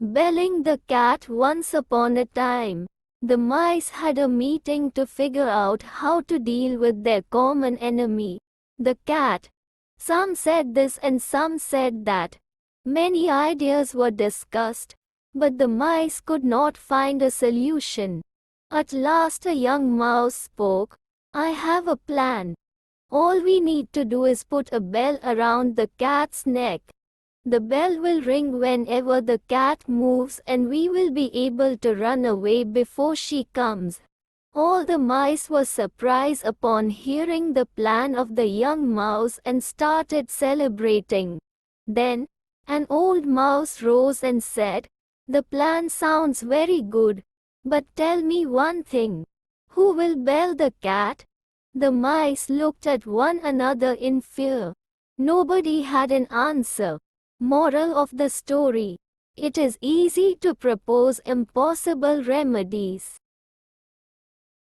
Belling the cat. Once upon a time, the mice had a meeting to figure out how to deal with their common enemy, the cat. Some said this and some said that. Many ideas were discussed, but the mice could not find a solution. At last a young mouse spoke. "I have a plan. All we need to do is put a bell around the cat's neck. The bell will ring whenever the cat moves and we will be able to run away before she comes." All the mice were surprised upon hearing the plan of the young mouse and started celebrating. Then, an old mouse rose and said, "The plan sounds very good, but tell me one thing. Who will bell the cat?" The mice looked at one another in fear. Nobody had an answer. Moral of the story: it is easy to propose impossible remedies.